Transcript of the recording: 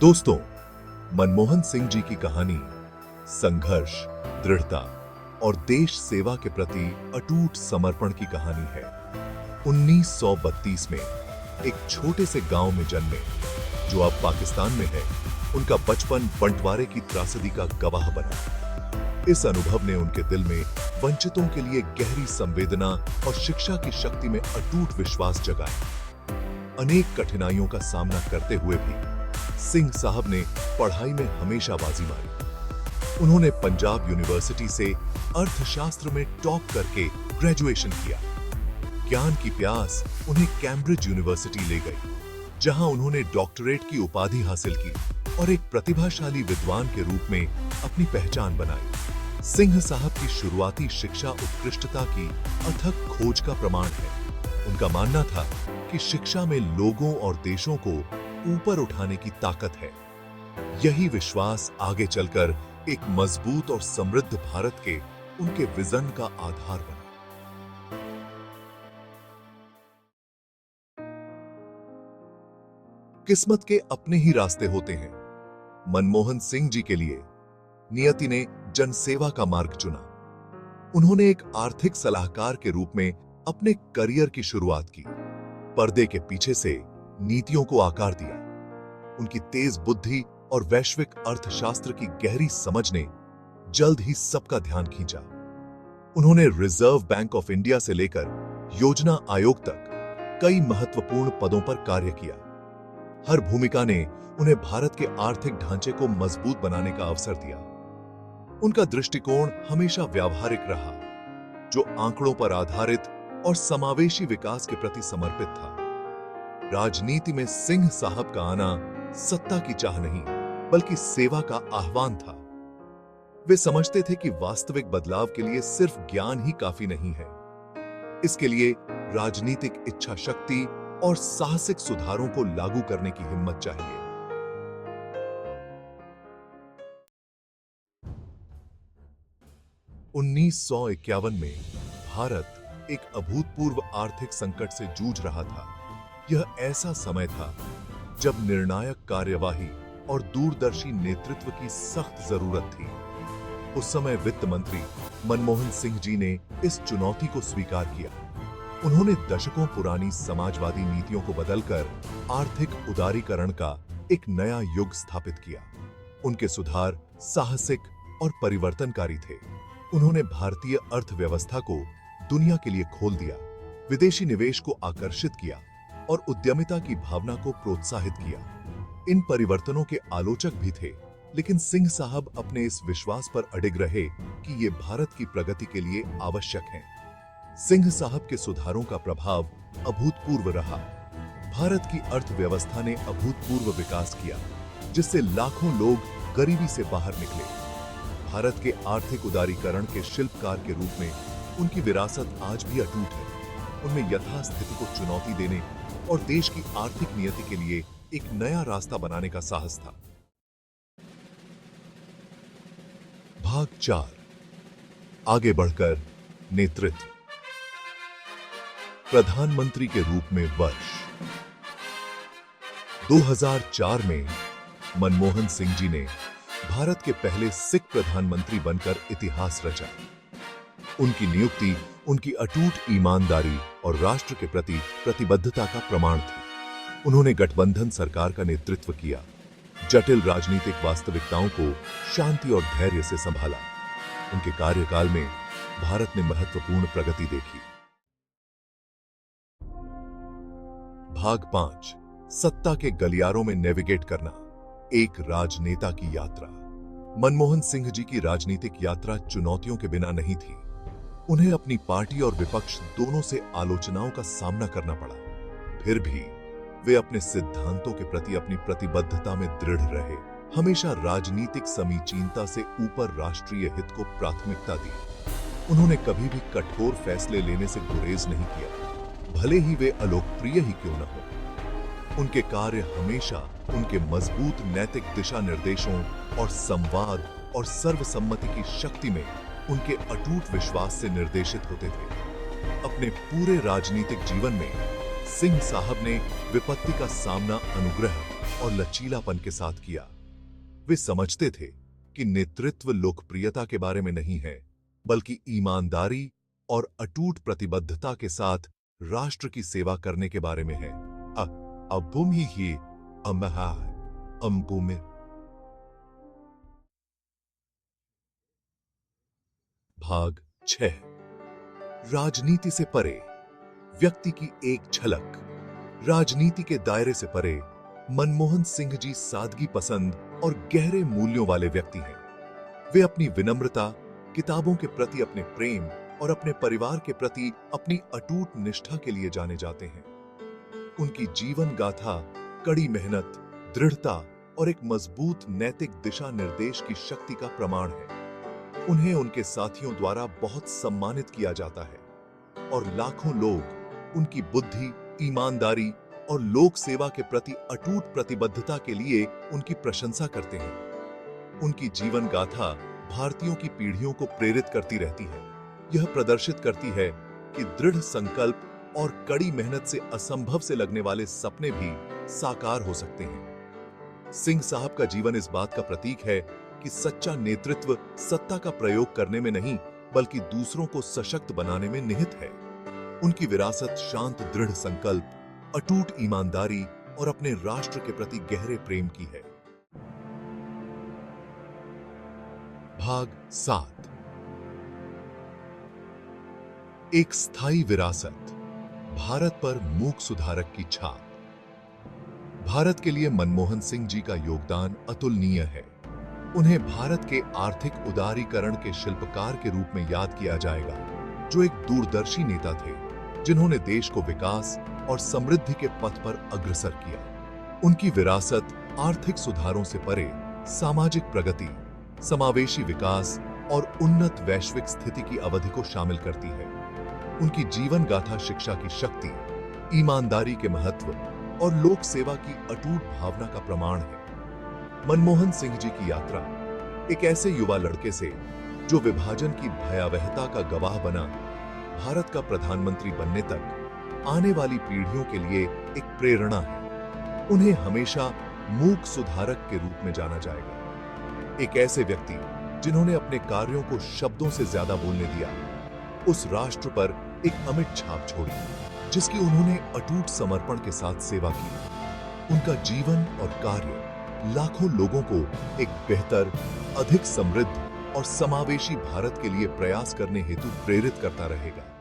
दोस्तों, मनमोहन सिंह जी की कहानी संघर्ष, दृढ़ता और देश सेवा के प्रति अटूट समर्पण की कहानी है। 1932 में एक छोटे से गांव में जन्मे, जो अब पाकिस्तान में है, उनका बचपन बंटवारे की त्रासदी का गवाह बना। इस अनुभव ने उनके दिल में वंचितों के लिए गहरी संवेदना और शिक्षा की शक्ति में अटूट विश्वास जगाया। अनेक कठिनाइयों का सामना करते हुए भी सिंह साहब ने पढ़ाई में हमेशा बाजी मारी। उन्होंने पंजाब यूनिवर्सिटी से अर्थशास्त्र में टॉप करके ग्रेजुएशन किया। ज्ञान की प्यास उन्हें कैम्ब्रिज यूनिवर्सिटी ले गई, जहां उन्होंने डॉक्टरेट की उपाधि हासिल की और एक प्रतिभाशाली विद्वान के रूप में अपनी पहचान बनाई। सिंह साहब की शुरुआती शिक्षा उत्कृष्टता की अथक खोज का प्रमाण है। उनका मानना था कि शिक्षा में लोगों और देशों को ऊपर उठाने की ताकत है। यही विश्वास आगे चलकर एक मजबूत और समृद्ध भारत के उनके विजन का आधार बना। किस्मत के अपने ही रास्ते होते हैं। मनमोहन सिंह जी के लिए नियति ने जनसेवा का मार्ग चुना। उन्होंने एक आर्थिक सलाहकार के रूप में अपने करियर की शुरुआत की। पर्दे के पीछे से नीतियों को आकार दिया। उनकी तेज बुद्धि और वैश्विक अर्थशास्त्र की गहरी समझ ने जल्द ही सबका ध्यान खींचा। उन्होंने रिजर्व बैंक ऑफ इंडिया से लेकर योजना आयोग तक कई महत्वपूर्ण पदों पर कार्य किया। हर भूमिका ने उन्हें भारत के आर्थिक ढांचे को मजबूत बनाने का अवसर दिया। उनका दृष्टिकोण हमेशा व्यावहारिक रहा, जो आंकड़ों पर आधारित और समावेशी विकास के प्रति समर्पित था। राजनीति में सिंह साहब का आना सत्ता की चाह नहीं, बल्कि सेवा का आह्वान था। वे समझते थे कि वास्तविक बदलाव के लिए सिर्फ ज्ञान ही काफी नहीं है। इसके लिए राजनीतिक इच्छा शक्ति और साहसिक सुधारों को लागू करने की हिम्मत चाहिए। (1951) में भारत एक अभूतपूर्व आर्थिक संकट से जूझ रहा था। यह ऐसा समय था जब निर्णायक कार्यवाही और दूरदर्शी नेतृत्व की सख्त जरूरत थी। उस समय वित्त मंत्री मनमोहन सिंह जी ने इस चुनौती को स्वीकार किया। उन्होंने दशकों पुरानी समाजवादी नीतियों को बदलकर आर्थिक उदारीकरण का एक नया युग स्थापित किया। उनके सुधार साहसिक और परिवर्तनकारी थे। उन्होंने भारतीय अर्थव्यवस्था को दुनिया के लिए खोल दिया, विदेशी निवेश को आकर्षित किया और उद्यमिता की भावना को प्रोत्साहित किया। इन परिवर्तनों के आलोचक भी थे, लेकिन सिंह साहब अपने इस विश्वास पर अडिग रहे कि ये भारत की प्रगति के लिए आवश्यक हैं। सिंह साहब के सुधारों का प्रभाव अभूतपूर्व रहा। भारत की अर्थव्यवस्था ने अभूतपूर्व विकास किया, जिससे लाखों लोग गरीबी से बाहर निकले। भारत के आर्थिक उदारीकरण के शिल्पकार के रूप में उनकी विरासत आज भी अटूट है। उनमें यथास्थिति को चुनौती देने और देश की आर्थिक नियति के लिए एक नया रास्ता बनाने का साहस था। भाग 4, आगे बढ़कर नेतृत्व। प्रधानमंत्री के रूप में वर्ष 2004 में मनमोहन सिंह जी ने भारत के पहले सिख प्रधानमंत्री बनकर इतिहास रचा। उनकी नियुक्ति उनकी अटूट ईमानदारी और राष्ट्र के प्रति प्रतिबद्धता का प्रमाण थी। उन्होंने गठबंधन सरकार का नेतृत्व किया, जटिल राजनीतिक वास्तविकताओं को शांति और धैर्य से संभाला। उनके कार्यकाल में भारत ने महत्वपूर्ण प्रगति देखी। भाग 5, सत्ता के गलियारों में नेविगेट करना, एक राजनेता की यात्रा। मनमोहन सिंह जी की राजनीतिक यात्रा चुनौतियों के बिना नहीं थी। उन्हें अपनी पार्टी और विपक्ष दोनों से आलोचनाओं का सामना करना पड़ा। फिर भी वे अपने सिद्धांतों के प्रति अपनी प्रतिबद्धता में दृढ़ रहे। हमेशा राजनीतिक समीचीनता से ऊपर राष्ट्रीय हित को प्राथमिकता दी। उन्होंने कभी भी कठोर फैसले लेने से गुरेज नहीं किया, भले ही वे अलोकप्रिय ही क्यों न हो। उनके कार्य हमेशा उनके मजबूत नैतिक दिशा निर्देशों और संवाद और सर्वसम्मति की शक्ति में उनके अटूट विश्वास से निर्देशित होते थे। अपने पूरे राजनीतिक जीवन में सिंह साहब ने विपत्ति का सामना अनुग्रह और लचीलापन के साथ किया। वे समझते थे कि नेतृत्व लोकप्रियता के बारे में नहीं है, बल्कि ईमानदारी और अटूट प्रतिबद्धता के साथ राष्ट्र की सेवा करने के बारे में है। भाग 6। राजनीति से परे, व्यक्ति की एक झलक। राजनीति के दायरे से परे मनमोहन सिंह जी सादगी पसंद और गहरे मूल्यों वाले व्यक्ति हैं। वे अपनी विनम्रता, किताबों के प्रति अपने प्रेम और अपने परिवार के प्रति अपनी अटूट निष्ठा के लिए जाने जाते हैं। उनकी जीवन गाथा कड़ी मेहनत, दृढ़ता और एक मजबूत नैतिक दिशा निर्देश की शक्ति का प्रमाण है। उन्हें उनके साथियों द्वारा बहुत सम्मानित किया जाता है और लाखों लोग उनकी बुद्धि, ईमानदारी और लोक सेवा के प्रति अटूट प्रतिबद्धता के लिए उनकी प्रशंसा करते हैं। उनकी जीवन गाथा भारतीयों की पीढ़ियों को प्रेरित करती रहती है। यह प्रदर्शित करती है कि दृढ़ संकल्प और कड़ी मेहनत से असंभव से लगने वाले सपने भी साकार हो सकते हैं। सिंह साहब का जीवन इस बात का प्रतीक है कि सच्चा नेतृत्व सत्ता का प्रयोग करने में नहीं, बल्कि दूसरों को सशक्त बनाने में निहित है। उनकी विरासत शांत दृढ़ संकल्प, अटूट ईमानदारी और अपने राष्ट्र के प्रति गहरे प्रेम की है। भाग 7। एक स्थायी विरासत, भारत पर मूक सुधारक की छाप। भारत के लिए मनमोहन सिंह जी का योगदान अतुलनीय है। उन्हें भारत के आर्थिक उदारीकरण के शिल्पकार के रूप में याद किया जाएगा, जो एक दूरदर्शी नेता थे जिन्होंने देश को विकास और समृद्धि के पथ पर अग्रसर किया। उनकी विरासत आर्थिक सुधारों से परे सामाजिक प्रगति, समावेशी विकास और उन्नत वैश्विक स्थिति की अवधि को शामिल करती है। उनकी जीवन गाथा शिक्षा की शक्ति, ईमानदारी के महत्व और लोक सेवा की अटूट भावना का प्रमाण है। मनमोहन सिंह जी की यात्रा एक ऐसे युवा लड़के से जो विभाजन की भयावहता का गवाह बना, भारत का प्रधानमंत्री बनने तक आने वाली पीढ़ियों के लिए एक प्रेरणा है। उन्हें हमेशा मूक सुधारक के रूप में जाना जाएगा। एक ऐसे व्यक्ति जिन्होंने अपने कार्यों को शब्दों से ज्यादा बोलने दिया, उस राष्ट्र पर एक अमिट छाप छोड़ी जिसकी उन्होंने अटूट समर्पण के साथ सेवा की। उनका जीवन और कार्य लाखों लोगों को एक बेहतर, अधिक समृद्ध और समावेशी भारत के लिए प्रयास करने हेतु प्रेरित करता रहेगा।